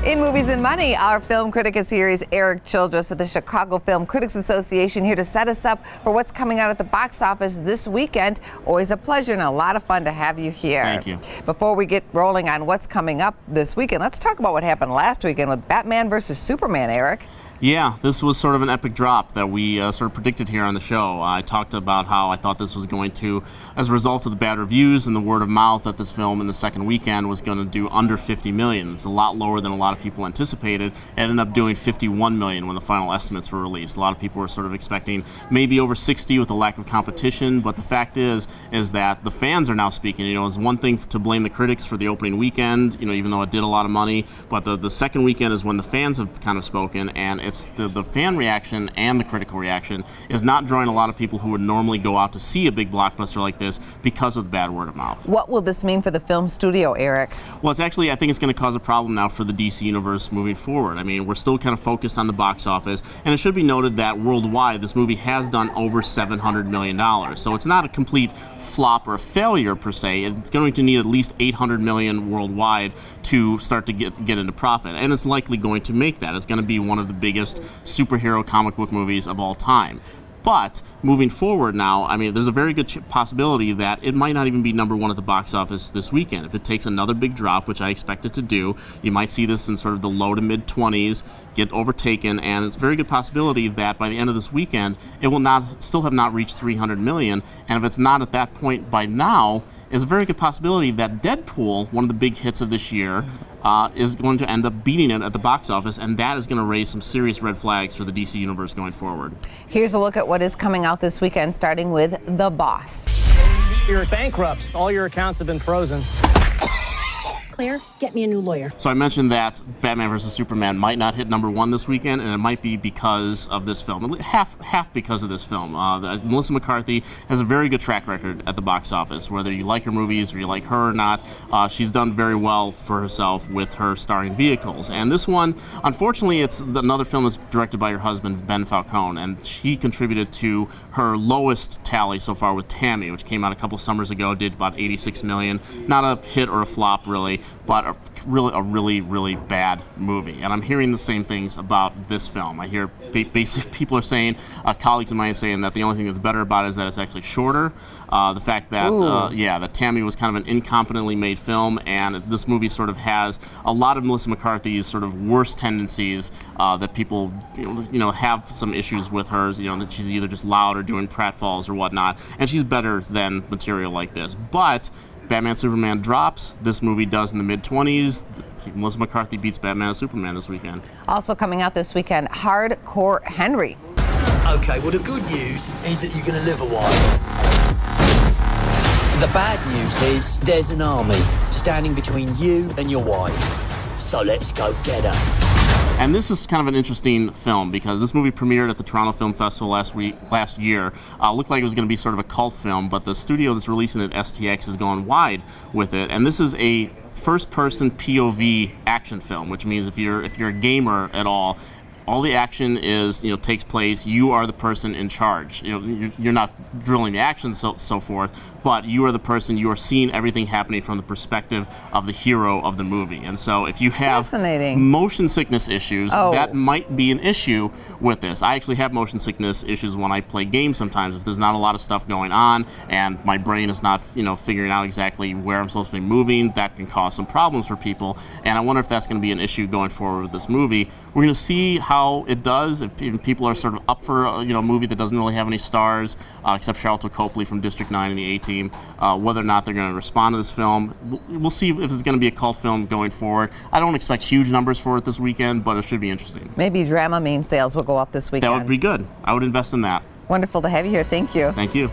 In Movies and Money, our film critic is here. He's Erik Childress of the Chicago Film Critics Association, here to set us up for what's coming out at the box office this weekend. Always a pleasure and a lot of fun to have you here. Thank you. Before we get rolling on what's coming up this weekend, let's talk about what happened last weekend with Batman versus Superman, Erik. Yeah, this was sort of an epic drop that we sort of predicted here on the show. I talked about how I thought this was going to, as a result of the bad reviews and the word of mouth, that this film in the second weekend was going to do under 50 million. It's a lot lower than a lot of people anticipated. It ended up doing 51 million when the final estimates were released. A lot of people were sort of expecting maybe over 60 with a lack of competition, but the fact is that the fans are now speaking. You know, it's one thing to blame the critics for the opening weekend, you know, even though it did a lot of money, but the second weekend is when the fans have kind of spoken, and it's the fan reaction and the critical reaction is not drawing a lot of people who would normally go out to see a big blockbuster like this because of the bad word of mouth. What will this mean for the film studio, Erik? Well, it's actually, I think it's going to cause a problem now for the DC universe moving forward. I mean, we're still kind of focused on the box office, and it should be noted that worldwide this movie has done over $700 million. So it's not a complete flop or a failure per se. It's going to need at least 800 million worldwide to start to get into profit, and it's likely going to make that. It's going to be one of the biggest superhero comic book movies of all time. But moving forward now, I mean, there's a very good possibility that it might not even be #1 at the box office this weekend. If it takes another big drop, which I expect it to do, you might see this in sort of the low to mid 20s get overtaken, and it's a very good possibility that by the end of this weekend, it will still have not reached 300 million. And if it's not at that point by now, it's a very good possibility that Deadpool, one of the big hits of this year, is going to end up beating it at the box office, and that is going to raise some serious red flags for the DC universe going forward. Here's a look at what is coming out this weekend, starting with The Boss. You're bankrupt. All your accounts have been frozen. Claire, get me a new lawyer. So I mentioned that Batman vs. Superman might not hit #1 this weekend, and it might be because of this film. Half because of this film. Melissa McCarthy has a very good track record at the box office. Whether you like her movies or you like her or not, she's done very well for herself with her starring vehicles. And this one, unfortunately, it's another film that's directed by her husband, Ben Falcone, and he contributed to her lowest tally so far with Tammy, which came out a couple summers ago, did about 86 million. Not a hit or a flop, really, but a really bad movie. And I'm hearing the same things about this film. I hear basically people are saying, colleagues of mine saying that the only thing that's better about it is that it's actually shorter. The fact that, that Tammy was kind of an incompetently made film, and this movie sort of has a lot of Melissa McCarthy's sort of worst tendencies that people, have some issues with her, that she's either just loud or doing pratfalls or whatnot, and she's better than material like this. But Batman Superman drops, this movie does in the mid-20s. Melissa McCarthy beats Batman and Superman this weekend. Also coming out this weekend, Hardcore Henry. Okay, well the good news is that you're going to live a while. The bad news is there's an army standing between you and your wife. So let's go get her. And this is kind of an interesting film because this movie premiered at the Toronto Film Festival last year. Looked like it was going to be sort of a cult film, but the studio that's releasing it, STX, is going wide with it. And this is a first-person POV action film, which means if you're a gamer at all the action takes place. You are the person in charge. You're not drilling the action, so forth, but you are the person. You are seeing everything happening from the perspective of the hero of the movie. And so, if you have motion sickness issues, that might be an issue with this. I actually have motion sickness issues when I play games sometimes. If there's not a lot of stuff going on and my brain is not, figuring out exactly where I'm supposed to be moving, that can cause some problems for people. And I wonder if that's going to be an issue going forward with this movie. We're going to see how it does, if people are sort of up for a movie that doesn't really have any stars except Charlton Copley from District 9 and the A-Team, whether or not they're going to respond to this film. We'll see if it's going to be a cult film going forward. I don't expect huge numbers for it this weekend, but it should be interesting. Maybe Dramamine sales will go up this weekend. That would be good. I would invest in that. Wonderful to have you here. Thank you. Thank you.